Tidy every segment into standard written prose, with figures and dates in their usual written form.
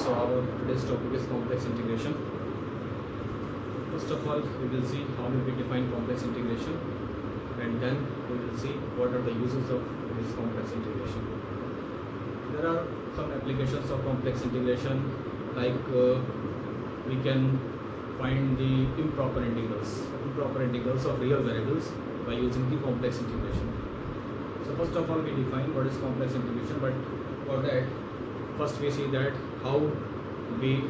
So our today's topic is complex integration. First of all, we will see how we define complex integration, and then we will see what are the uses of this complex integration. There are some applications of complex integration, like we can find the improper integrals of real variables by using the complex integration. So first of all, we define what is complex integration, but for that, first we see that how we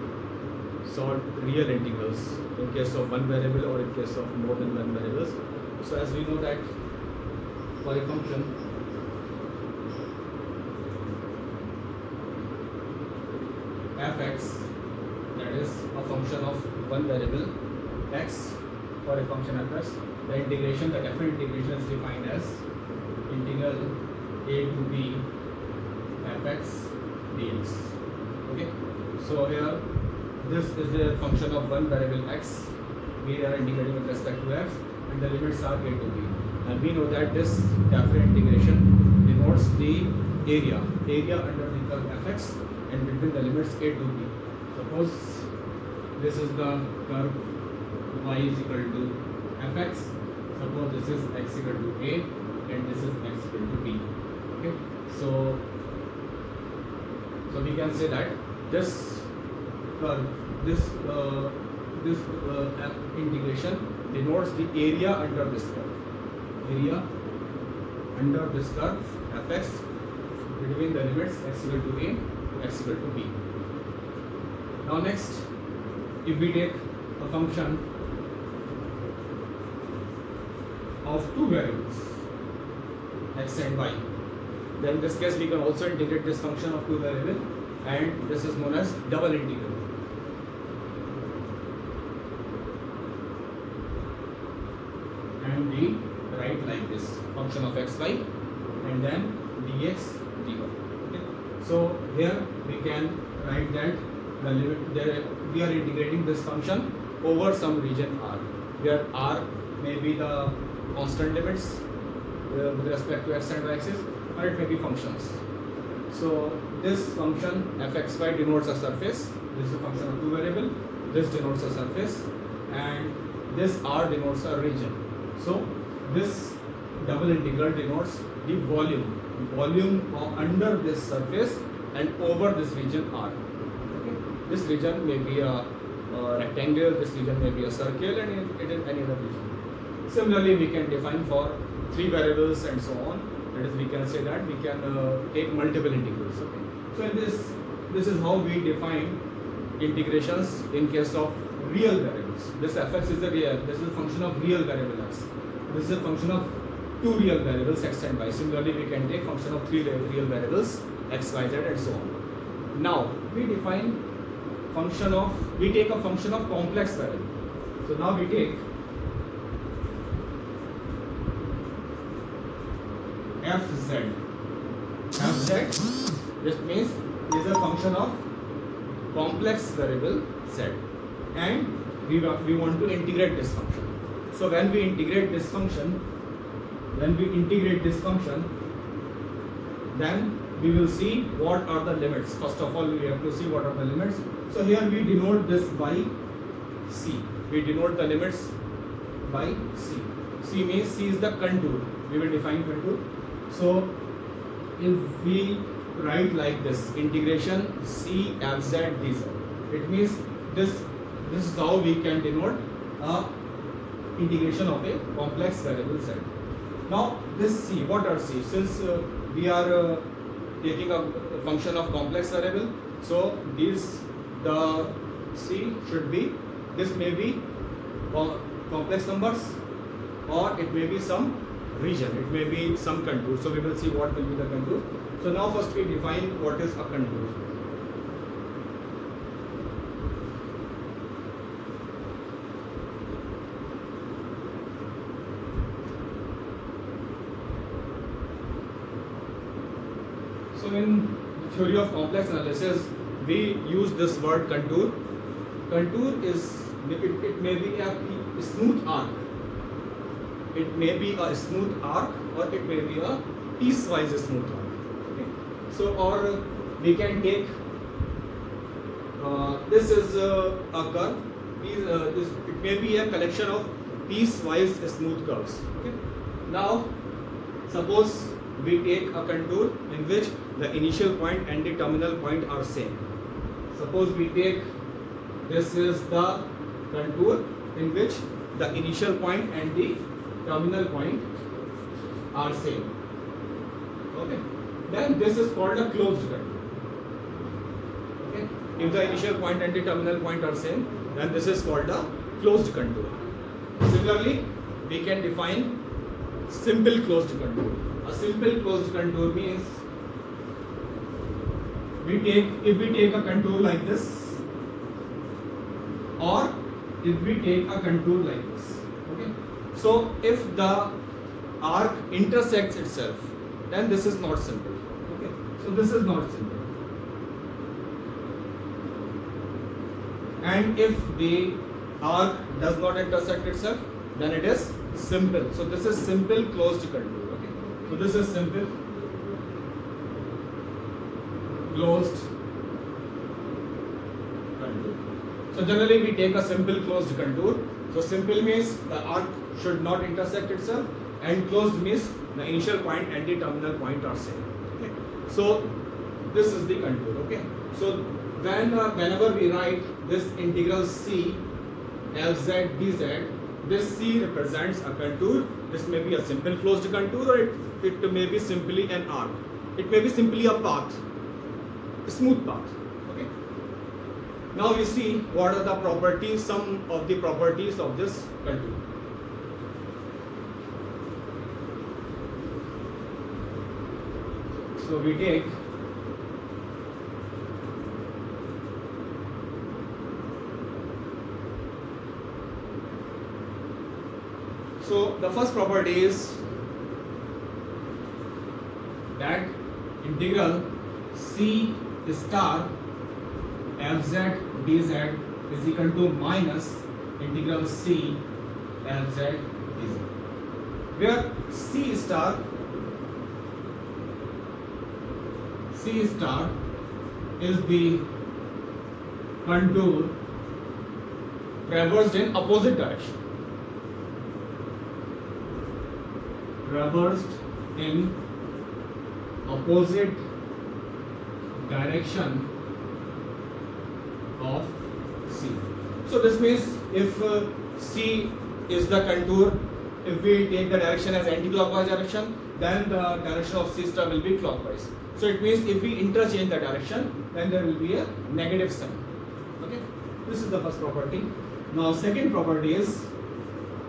solve real integrals in case of one variable or in case of more than one variables. So as we know that for a function f(x), that is a function of one variable x, for a function f(x), the integration, the definite integration is defined as integral a to b f(x) dx. Okay, so here this is a function of one variable x. We are integrating with respect to f, and the limits are a to b. And we know that this definite integration denotes the area under the curve fx and between the limits a to b. Suppose this is the curve y is equal to fx. Suppose this is x equal to a and this is x equal to b. Okay, so we can say that this curve, this integration denotes the area under this curve. Area under this curve fx between the limits x equal to a to x equal to b. Now next, if we take a function of two variables x and y, then in this case we can also integrate this function of two variables, and this is known as double integral. And we write like this: function of xy and then dx dy. Okay. So here we can write that the limit there, we are integrating this function over some region R, where R may be the constant limits with respect to x and y axis, or it may be functions. So this function fxy denotes a surface. This is a function of two variable. This denotes a surface, and this R denotes a region. So this double integral denotes the volume under this surface and over this region R. Okay. This region may be a rectangle. This region may be a circle, and it is any other region. Similarly, we can define for three variables and so on. That is, we can say that we can take multiple integrals. Okay. So in this is how we define integrations in case of real variables. This fx is the real. This is a function of real variable x. This is a function of two real variables x and y. Similarly, we can take function of three real variables x, y, z, and so on. Now we define we take a function of complex variable. So now we take fz. This means is a function of complex variable z, and we want to integrate this function. So when we integrate this function, then we will see what are the limits. First of all, we have to see what are the limits. So here we denote this by c. We denote the limits by c. C means c is the contour. We will define contour. So if we write like this, integration c fz dz, it means this is how we can denote integration of a complex variable z. Now this c, what are c? Since we are taking a function of complex variable, so the c should be, this may be complex numbers, or it may be some region, it may be some contour. So we will see what will be the contour. So now first we define what is a contour. So in the theory of complex analysis, we use this word contour. Contour is, it may be a smooth arc. It may be a smooth arc, or it may be a piecewise smooth arc. Okay. So, or we can take this is a curve. It may be a collection of piecewise smooth curves. Okay. Now, suppose we take a contour in which the initial point and the terminal point are same. Suppose we take, this is the contour in which the initial point and the terminal point are same. Okay. Then this is called a closed contour. Okay. If the initial point and the terminal point are same, then this is called a closed contour. Similarly, we can define simple closed contour. A simple closed contour means if we take a contour like this, or if we take a contour like this. Okay. So if the arc intersects itself, then this is not simple. Okay. So this is not simple. And if the arc does not intersect itself, then it is simple. So this is simple closed contour. Okay. So this is simple closed contour. So generally we take a simple closed contour. So simple means the arc should not intersect itself, and closed means the initial point and the terminal point are same. Okay. So this is the contour. Okay. So whenever we write this integral C Lz dz, this C represents a contour. This may be a simple closed contour, or it may be simply an arc. It may be simply a path, a smooth path. Okay. Now we see what are the properties, some of the properties of this contour. So we take the first property is that integral C star Lz dz is equal to minus integral C Lz dz, where C star is the contour traversed in opposite direction. Traversed in opposite direction of C. So this means if C is the contour, if we take the direction as anti-clockwise direction, then the direction of C star will be clockwise. So it means if we interchange the direction, then there will be a negative sign. Okay, this is the first property. Now second property is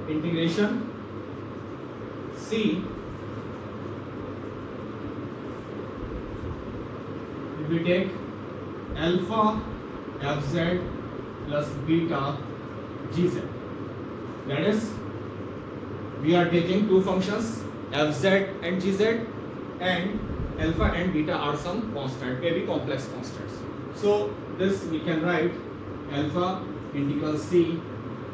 integration C. If we take alpha fz plus beta gz, that is, we are taking two functions fz and gz, and alpha and beta are some constant, maybe complex constants. So this we can write alpha integral C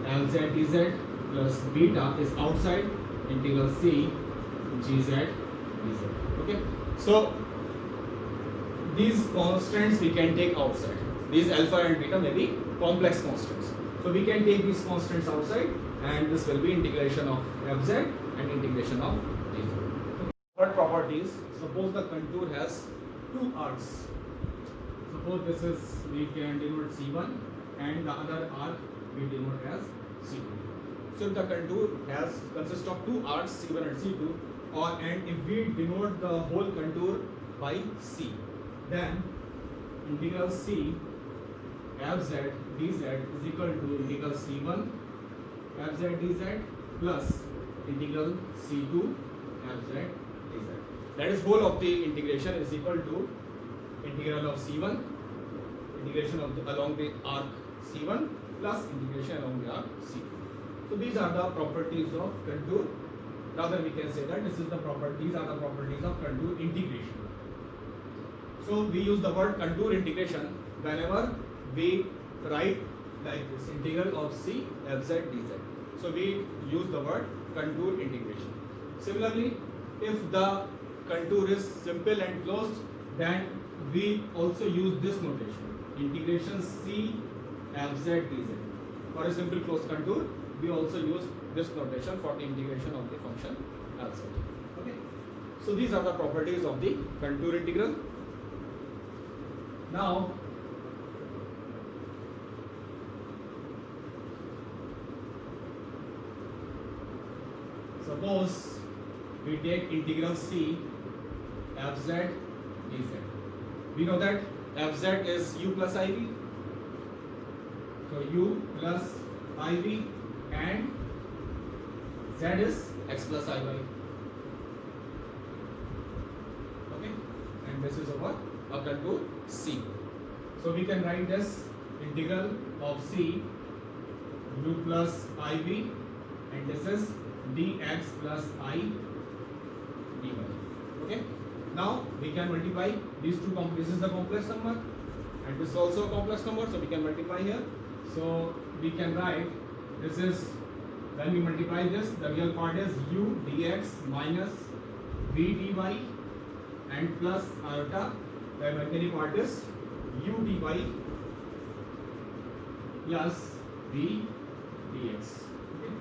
Lz dz plus beta is outside integral C gz dz. Okay. So these constants we can take outside. These alpha and beta may be complex constants. So we can take these constants outside, and this will be integration of fz and integration of dz. Third property is, suppose the contour has two arcs. Suppose this is, we can denote C1, and the other arc we denote as C2. So if the contour consists of two arcs C1 and C2, and if we denote the whole contour by C, then integral C fz dz is equal to integral C1 fz dz plus integral C2 fz dz. That is, whole of the integration is equal to integral of C1, integration of along the arc C1 plus integration along the arc C2. So these are the properties of contour. Rather, we can say that these are the properties of contour integration. So we use the word contour integration whenever we write like this, integral of C fz dz. So we use the word contour integration. Similarly, if the contour is simple and closed, then we also use this notation. integration C f z dz. For a simple closed contour, we also use this notation for the integration of the function f z. Okay. So these are the properties of the contour integral. Now suppose we take integral C f z dz. We know that f z is u plus iv. So u plus iv and z is x plus iy. Okay, and this is our a contour C. So we can write this integral of C u plus iv and this is dx plus I dy. Okay. Now we can multiply these two. This is the complex number and this is also a complex number, so we can multiply here. So we can write this is, when we multiply this, the real part is u dx minus v dy and plus iota, the imaginary part is u dy plus v dx. Okay.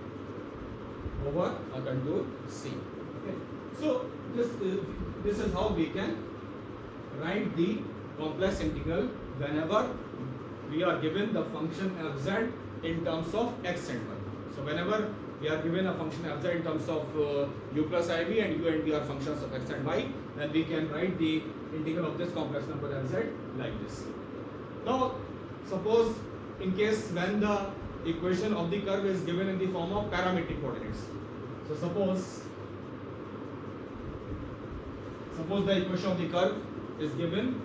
Over a contour C. Okay. So this is how we can write the complex integral whenever we are given the function f z in terms of x and y. So whenever we are given a function f z in terms of u plus iv and u and v are functions of x and y, then we can write the integral of this complex number f z like this. Now suppose in case when the equation of the curve is given in the form of parametric coordinates. So suppose the equation of the curve is given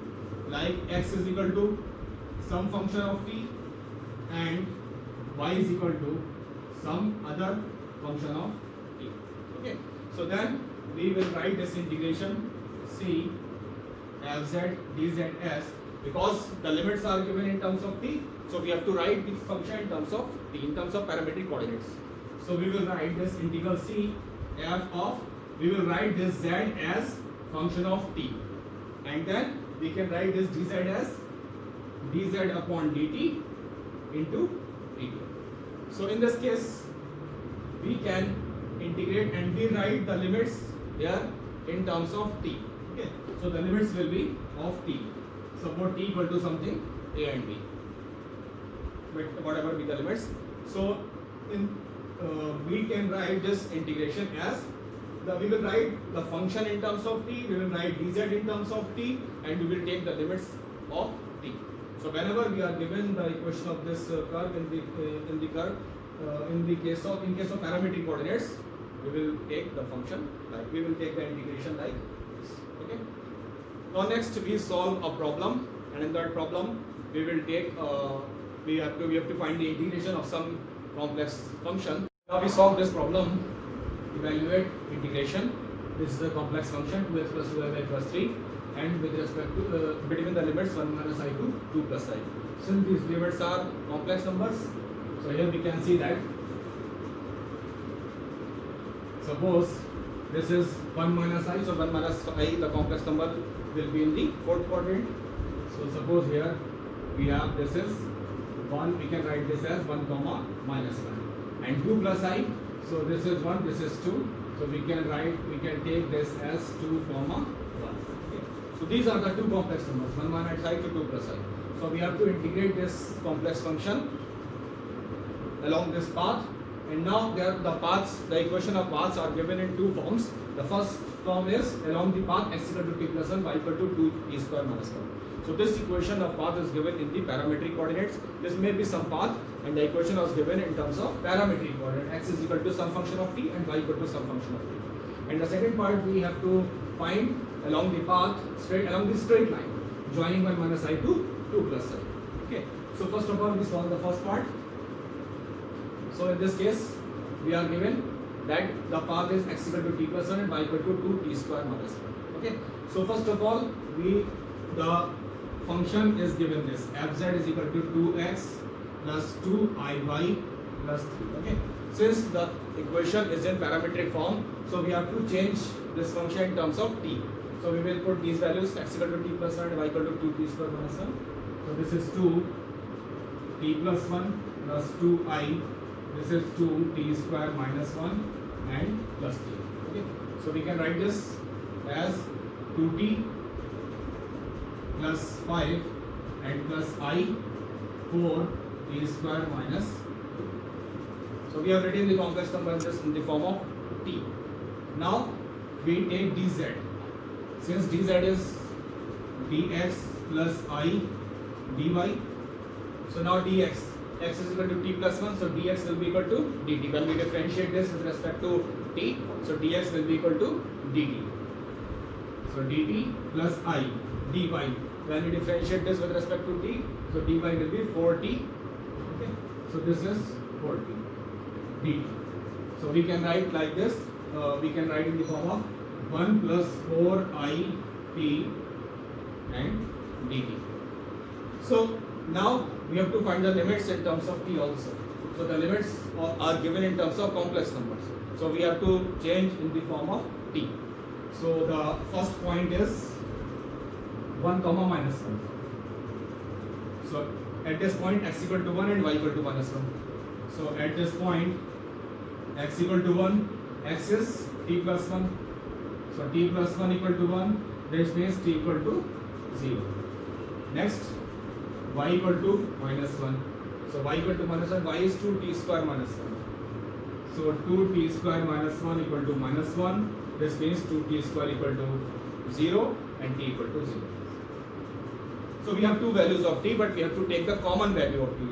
like x is equal to some function of t and y is equal to some other function of t. Okay, so then we will write this integration C f z dz s, because the limits are given in terms of t, so we have to write this function in terms of t, in terms of parametric coordinates. So we will write this integral C f of, we will write this z as function of t, and then we can write this dz as dz upon dt into dt. So in this case we can integrate and we write the limits here in terms of t. Okay, so the limits will be of t. Suppose t equal to something a and b, but whatever be the limits. So in we can write this integration as we will write the function in terms of t, we will write dz in terms of t, and we will take the limits of t. So whenever we are given the equation of this curve in case of parametric coordinates, we will take the function like, we will take the integration like this. Okay. Now next we solve a problem, and in that problem we will take we have to find the integration of some complex function. Now we solve this problem. Evaluate integration. This is a complex function 2x plus 2y plus 3, and with respect to between the limits 1 minus I to 2 plus I. Since these limits are complex numbers, so here we can see that suppose this is 1 minus I, so 1 minus I, the complex number will be in the fourth quadrant. So suppose here we have this is 1, we can write this as 1 comma minus 1, and 2 plus I. So this is 1, this is 2. So we can take this as 2 comma 1. Okay. So these are the two complex numbers, 1 minus I to 2 plus I. So we have to integrate this complex function along this path. And now the equation of paths are given in two forms. The first form is along the path x equal to t plus 1, y equal to 2 t square minus 1. So this equation of path is given in the parametric coordinates. This may be some path, and the equation was given in terms of parametric coordinate. X is equal to some function of t and y equal to some function of t. And the second part we have to find along the path, along the straight line, joining 1 minus I to 2 plus I. Okay. So first of all we solve the first part. So in this case we are given that the path is x equal to t plus 1 and y equal to 2 t square minus 1. Okay. So first of all the function is given this f z is equal to 2x plus 2iy plus 3. Okay. Since the equation is in parametric form, so we have to change this function in terms of t. So we will put these values x equal to t plus 1 and y equal to 2 t square minus 1. So this is 2 t plus 1 plus 2I. This is 2 t square minus 1 and plus t. Okay. So we can write this as 2t plus 5 and plus I 4 t square minus 2. So we have written the complex number just in the form of t. Now we take dz. Since dz is dx plus I dy, so now dx, x is equal to t plus 1, so dx will be equal to dt. When we differentiate this with respect to t, so dx will be equal to dt. So dt plus I dy. When we differentiate this with respect to t, so dy will be 4t. Okay. So this is 4t dt. So we can write like this. We can write in the form of 1 plus 4I t and dt. So now we have to find the limits in terms of t also. So the limits are given in terms of complex numbers. So we have to change in the form of t. So the first point is 1 comma minus 1. So at this point x equal to 1 and y equal to minus 1. So at this point x equal to 1, x is t plus 1. So t plus 1 equal to 1, this means t equal to 0. Next, y equal to minus 1. So y equal to minus 1, y is 2t square minus 1. So 2t square minus 1 equal to minus 1. This means 2t square equal to 0 and t equal to 0. So we have two values of t, but we have to take the common value of t.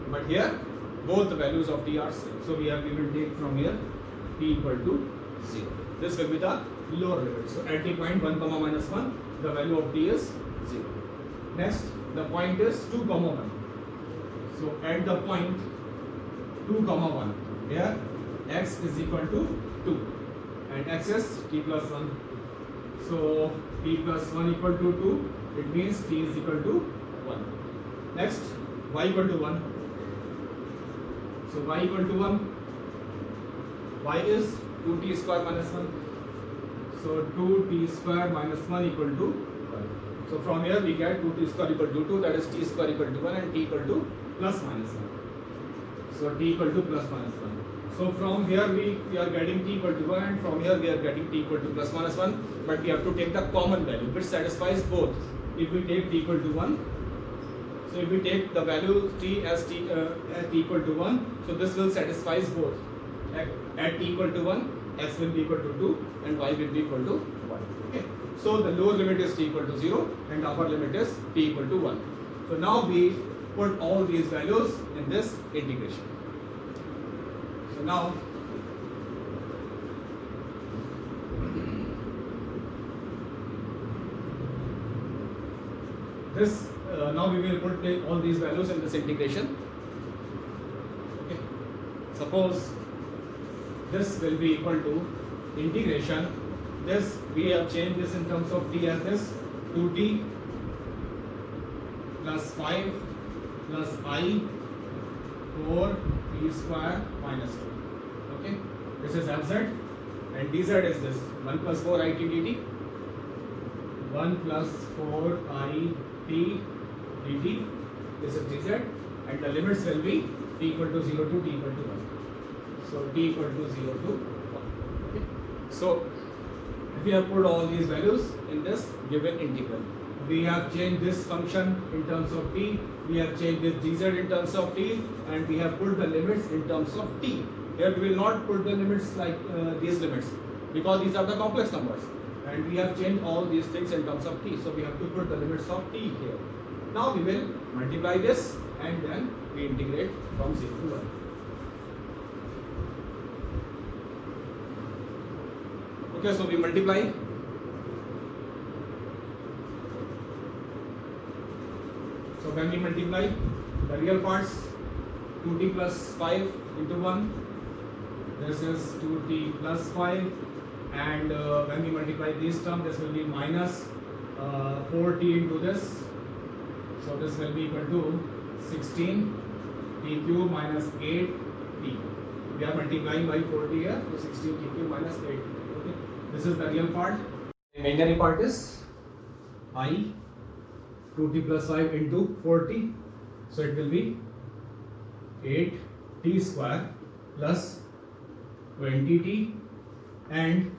But here, both the values of t are same. So we will take from here t equal to 0. This will be the lower limit. So at the point 1 comma minus 1, the value of t is 0. Next, the point is 2 comma 1. So at the point 2 comma 1, here x is equal to 2 and x is t plus 1. So t plus 1 equal to 2, it means t is equal to 1. Next, y equal to 1. So y equal to 1, y is 2t square minus 1. So 2t square minus 1 equal to 1. So from here we get 2t square equal to 2, that is t square equal to 1 and t equal to plus minus 1. So t equal to plus minus 1. So from here we are getting t equal to 1 and from here we are getting t equal to plus minus 1, but we have to take the common value which satisfies both. If we take t equal to 1, so if we take the value t as t equal to 1, so this will satisfy both. At t equal to 1, x will be equal to 2 and y will be equal to 1. Okay. So the lower limit is t equal to 0 and upper limit is t equal to 1. So now we put all these values in this integration. So now this now we will put all these values in this integration. Okay. Suppose this will be equal to integration. This we have changed this in terms of t as this 2t plus 5 plus I 4 t square minus 2. Okay, this is fz and dz is this 1 plus 4 I t dt, 1 plus 4 I t dt. This is dz and the limits will be t equal to 0 to t equal to 1. So t equal to 0 to 1. Okay. So if we have put all these values in this given integral, we have changed this function in terms of t, we have changed this dz in terms of t, and we have put the limits in terms of t. Here we will not put the limits like these limits because these are the complex numbers, and we have changed all these things in terms of t. So we have to put the limits of t here. Now we will multiply this and then we integrate from 0 to 1. Okay, so we multiply. So when we multiply the real parts, 2t plus 5 into 1, this is 2t plus 5, and when we multiply these terms, this will be minus 4t into this, so this will be equal to 16 t cube minus 8t. We are multiplying by 4t here, so 16 t cube minus 8t. Okay, this is the real part. The imaginary part is I 2t plus 5 into 4t. So it will be 8t square plus 20t and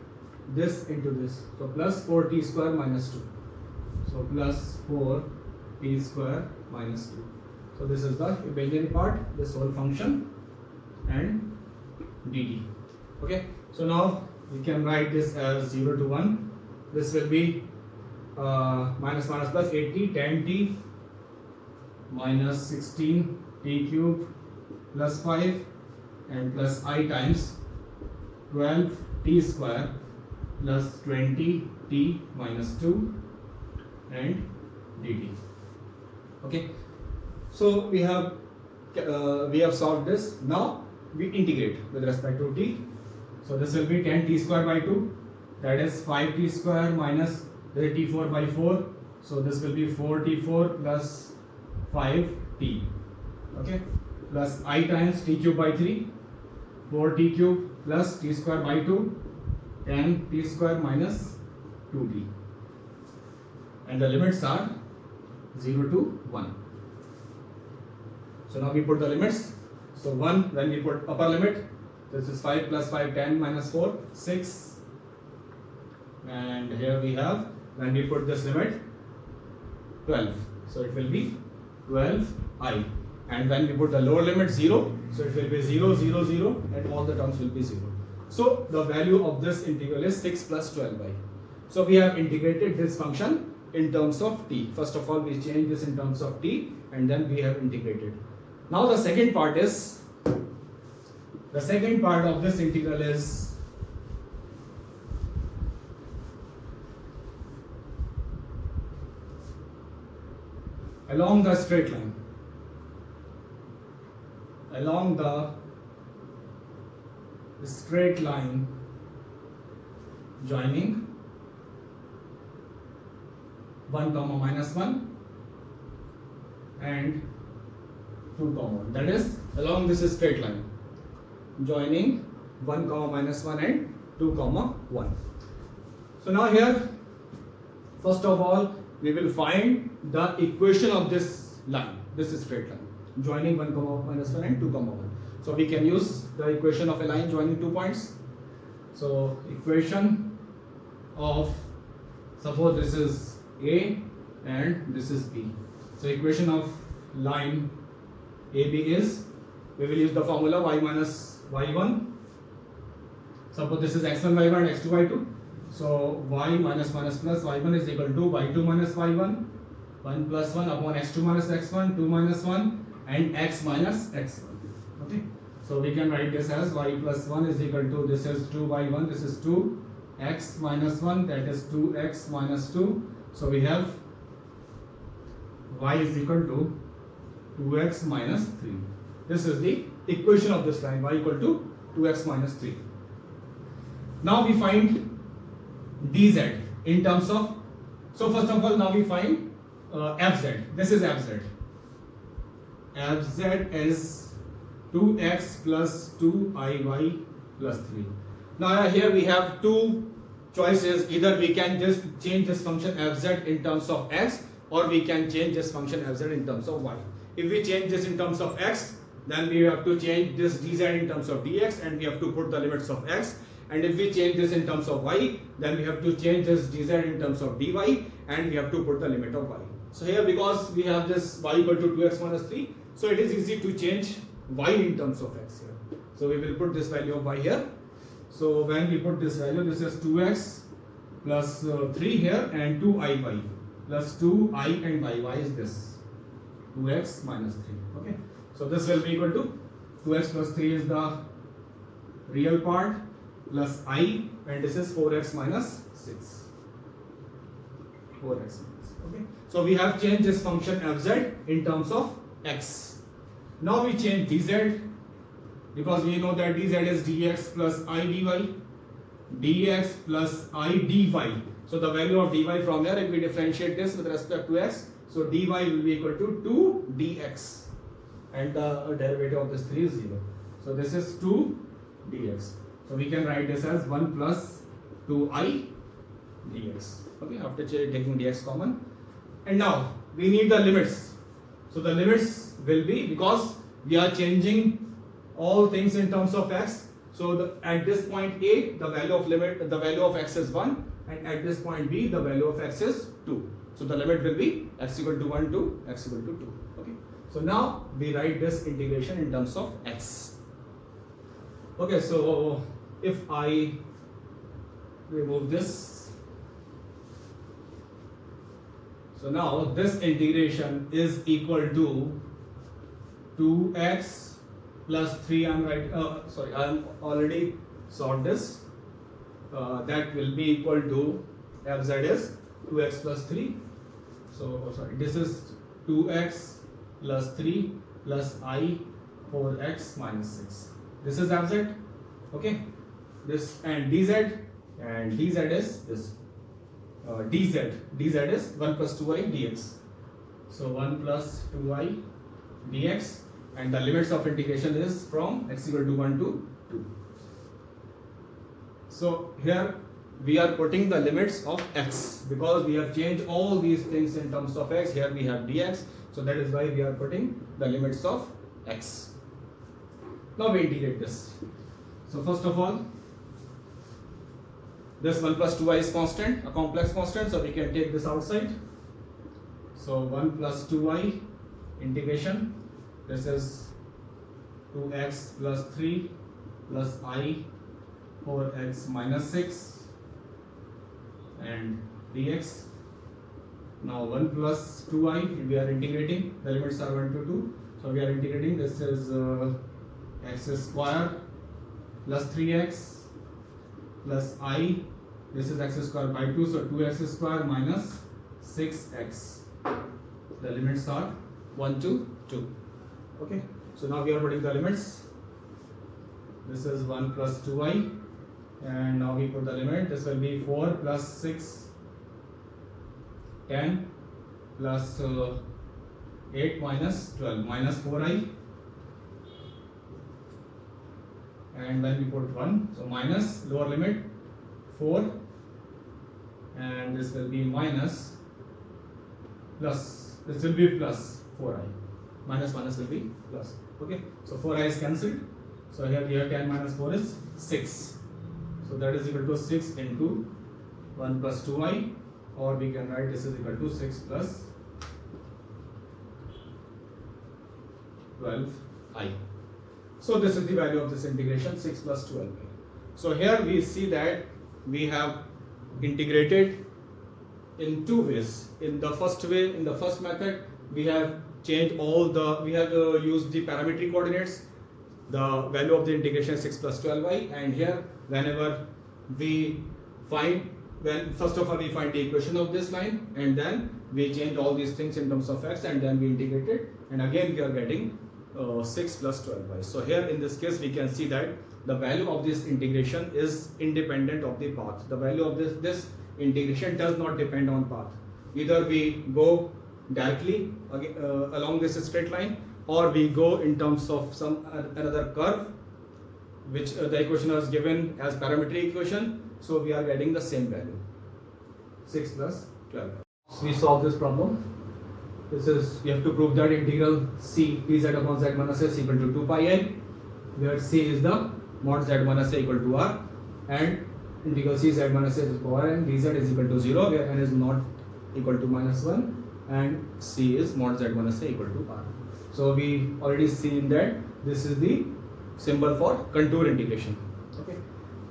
this into this. So plus 4t square minus 2. So plus 4t square minus 2. So this is the imaginary part, this whole function and dt. Okay. So now we can write this as 0 to 1. This will be minus minus plus 8t, 10t minus 16t cube plus 5 and plus I times 12t square plus 20t minus 2 and dt. Okay. So we have solved this. Now we integrate with respect to t. So this will be 10t square by 2, that is 5t square minus the t4 by 4. So this will be 4t4 plus 5t. Okay, plus I times t cube by 3, 4t cube plus t square by 2, 10t square minus 2t. And the limits are 0 to 1. So now we put the limits. So 1, when we put upper limit, this is 5 plus 5, 10 minus 4, 6. And here we have, when we put this limit, 12. So it will be 12i. And when we put the lower limit 0, so it will be 0, 0, 0 and all the terms will be 0. So the value of this integral is 6 plus 12i. So we have integrated this function in terms of t. First of all, we change this in terms of t and then we have integrated. Now the second part of this integral is along the straight line. Along the straight line joining 1 comma minus 1 and 2 comma 1. That is along this straight line joining 1 comma minus 1 and 2 comma 1. So now here, first of all, we will find the equation of this line, this straight line joining 1 comma minus 1 and 2 comma 1. So we can use the equation of a line joining 2 points. So equation of, suppose this is A and this is B. So equation of line AB is, we will use the formula y minus y1. Suppose this is x1 y1 and x2 y2. So y minus minus plus y1 is equal to y2 minus y1, 1 plus 1 upon x2 minus x1, 2 minus 1 and x minus x1. Okay. So we can write this as y plus 1 is equal to, this is 2y1, this is 2, x minus 1, that is 2x minus 2. So we have y is equal to 2x minus 3. This is the equation of this line, y equal to 2x minus 3. Now we find dz in terms of, so first of all, now we find fz. This is fz. Fz is 2x plus 2iy plus 3. Now here we have two choices. Either we can just change this function fz in terms of x, or we can change this function fz in terms of y. If we change this in terms of x, then we have to change this dz in terms of dx and we have to put the limits of x. And if we change this in terms of y, then we have to change this dz in terms of dy and we have to put the limit of y. So here, because we have this y equal to 2x minus 3, so it is easy to change y in terms of x here. So we will put this value of y here. So when we put this value, this is 2x plus 3 here and 2iy plus 2i and y is this 2x minus 3. Okay. So this will be equal to 2x plus 3 is the real part plus I, and this is 4x minus 6. 4x minus. Okay. So we have changed this function fz in terms of x. Now we change dz, because we know that dz is dx plus I dy, dx plus I dy. So the value of dy from here, if we differentiate this with respect to x, so dy will be equal to 2 dx, and the derivative of this 3 is 0. So this is 2 dx. So we can write this as 1 plus 2i dx. Okay, after taking dx common. And now we need the limits. So the limits will be, because we are changing all things in terms of x. So at this point A, the value of x is 1, and at this point B, the value of x is 2. So the limit will be x equal to 1 to x equal to 2. Okay. So now we write this integration in terms of x. Okay. So if I remove this, so now this integration is equal to 2x plus 3. I'm already solved this. That will be equal to fz is 2x plus 3. So this is 2x plus 3 plus I 4x minus 6. This is fz. Okay. This and dz is this. dz is 1 plus 2i dx. So 1 plus 2i dx, and the limits of integration is from x equal to 1 to 2. So here we are putting the limits of x, because we have changed all these things in terms of x. Here we have dx, so that is why we are putting the limits of x. Now we integrate this. So first of all, this 1 plus 2i is constant, a complex constant, so we can take this outside. So 1 plus 2i integration, this is 2x plus 3 plus I 4x minus 6 and dx. Now 1 plus 2i, we are integrating, the limits are 1 to 2, so we are integrating. This is x square plus 3x plus I, this is x square by 2, so 2x square minus 6x. The limits are 1 to 2. Okay, so now we are putting the limits. This is 1 plus 2i, and now we put the limit. This will be 4 plus 6, 10 plus 8 minus 12 minus 4i, and then we put 1, so minus lower limit 4, and this will be minus plus, this will be plus 4i, minus will be plus. Okay, so 4i is cancelled, so here we have 10 minus 4 is 6, so that is equal to 6 into 1 plus 2i, or we can write this is equal to 6 plus 12i. So this is the value of this integration, 6 plus 12i. So here we see that we have integrated in two ways. In the first way, in the first method, we have changed all the, we have used the parametric coordinates. The value of the integration is 6 plus 12i, and here whenever we find, first of all we find the equation of this line, and then we change all these things in terms of x, and then we integrate it, and again we are getting 6 plus 12y. So here in this case we can see that the value of this integration is independent of the path. The value of this integration does not depend on path. Either we go directly along this straight line, or we go in terms of some another curve, which the equation was given as parametric equation. So we are getting the same value, 6 plus 12. So we solve this problem. This is, you have to prove that integral c dz upon z minus a is equal to 2 pi n, where c is the mod z minus a equal to r, and integral c z minus a is power n, dz is equal to 0, where n is not equal to minus 1, and c is mod z minus a equal to r. So we already seen that this is the symbol for contour integration. Okay.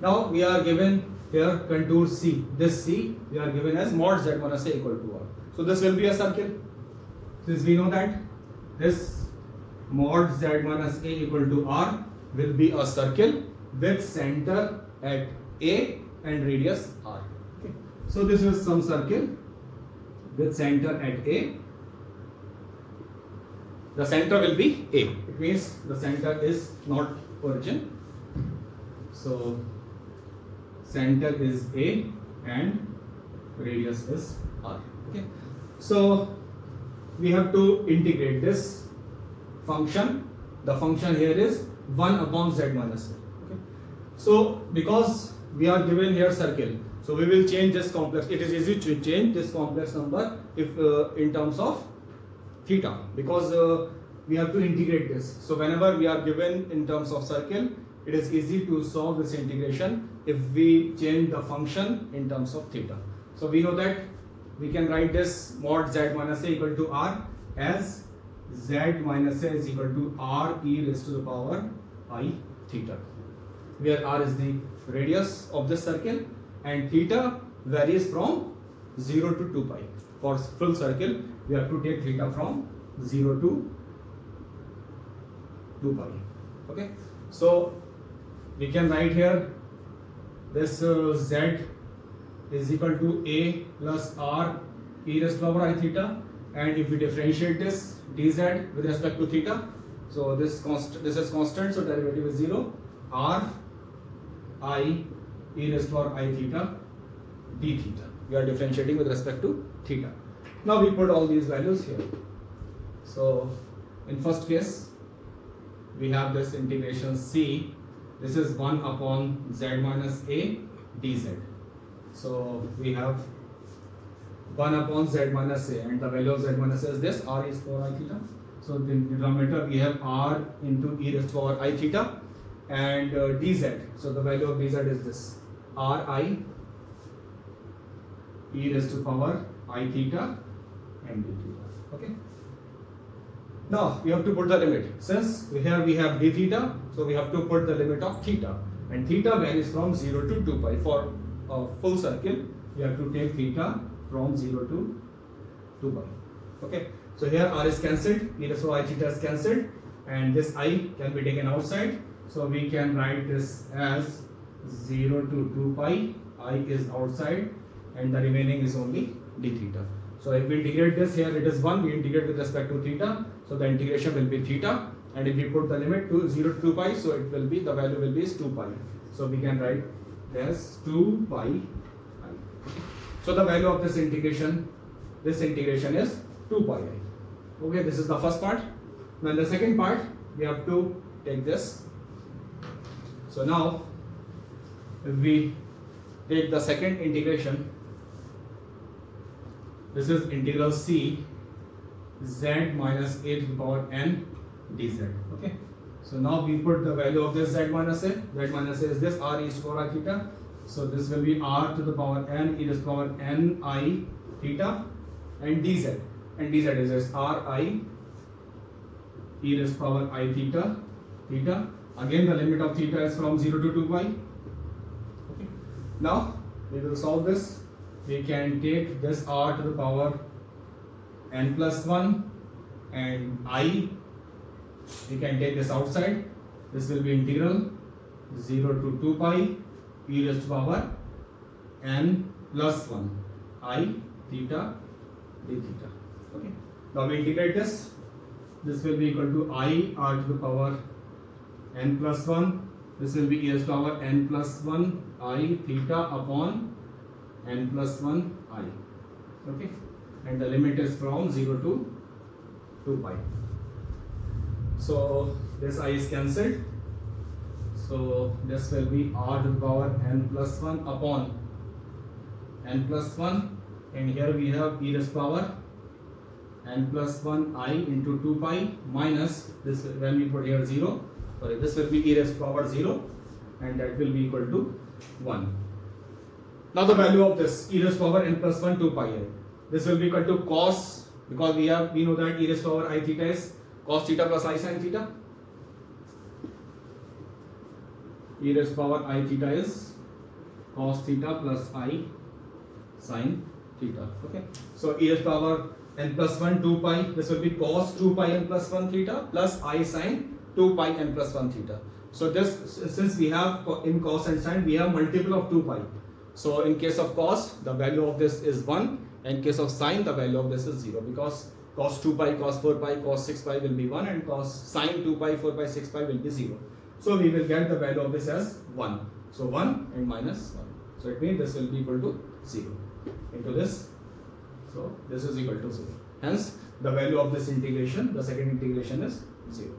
Now we are given here contour c. This c we are given as mod z minus a equal to r. So this will be a circle. Since we know that this mod z minus a equal to r will be a circle with center at a and radius r. Okay. So this is some circle with center at a. The center will be a. It means the center is not origin. So center is a and radius is r. Okay. So we have to integrate this function. The function here is 1 upon z minus a. Okay. So because we are given here circle, so we will change this complex. It is easy to change this complex number if in terms of theta, because we have to integrate this. So whenever we are given in terms of circle, it is easy to solve this integration if we change the function in terms of theta. So we know that we can write this mod z minus a equal to r as z minus a is equal to r e raised to the power I theta, where r is the radius of this circle and theta varies from 0 to 2 pi. For full circle, we have to take theta from 0 to 2 pi. Okay, so we can write here this z is equal to a plus r e raised to power I theta, and if we differentiate this dz with respect to theta, so this is constant, so derivative is 0, r I e raised to power I theta d theta. We are differentiating with respect to theta. Now we put all these values here. So in first case we have this integration c, this is 1 upon z minus a dz. So we have 1 upon z minus a, and the value of z minus a is this, r is for I theta. So the denominator we have r into e raised to power I theta, and dz, so the value of dz is this, r I e raised to power I theta and d theta. Okay, now we have to put the limit. Since here we have d theta, so we have to put the limit of theta, and theta varies from 0 to 2 pi. For a full circle, we have to take theta from 0 to 2 pi. Okay, so here r is cancelled, e raised to I theta is cancelled, and this I can be taken outside. So we can write this as 0 to 2 pi, I is outside, and the remaining is only d theta. So if we integrate this, here it is 1, we integrate with respect to theta, so the integration will be theta, and if we put the limit to 0 to 2 pi, so it will be, the value will be 2 pi. So we can write as 2 pi I. So the value of this integration is 2 pi I. Okay, this is the first part. Now the second part, we have to take this. So now if we take the second integration, this is integral c z minus a to the power n dz. Okay, so now we put the value of this z minus a. Z minus a is this, r e raised to power I theta. So this will be r to the power n e raised to power n I theta, and dz, and dz is this, r I e raised to power I theta theta. Again the limit of theta is from 0 to 2 pi. Okay, now we will solve this. We can take this r to the power n plus 1, and I, we can take this outside. This will be integral 0 to 2 pi e raised to power n plus 1 I theta d theta. Okay, now we integrate this. This will be equal to I r to the power n plus 1. This will be e raised to power n plus 1 I theta upon n plus 1 I. Okay, and the limit is from 0 to 2 pi. So this I is cancelled, so this will be r to the power n plus 1 upon n plus 1, and here we have e raised to power n plus 1 I into 2 pi minus this, when we put here 0, sorry, this will be e raised to power 0, and that will be equal to 1. Now the value of this e raised to power n plus 1 2 pi I, this will be equal to cos, because we know that e raised to power I theta is cos theta plus I sin theta. E raised to power I theta is cos theta plus I sin theta. Okay, so e raised to power n plus 1 2 pi, this will be cos 2 pi n plus 1 theta plus I sin 2 pi n plus 1 theta. So this, since we have in cos and sin we have multiple of 2 pi, so in case of cos the value of this is 1, and in case of sin the value of this is 0, because cos 2 pi, cos 4 pi, cos 6 pi will be 1, and cos sin 2 pi, 4 pi, 6 pi will be 0. So we will get the value of this as 1. So 1 and minus 1. So it means this will be equal to 0 into this. So this is equal to 0. Hence the value of this integration, the second integration is 0.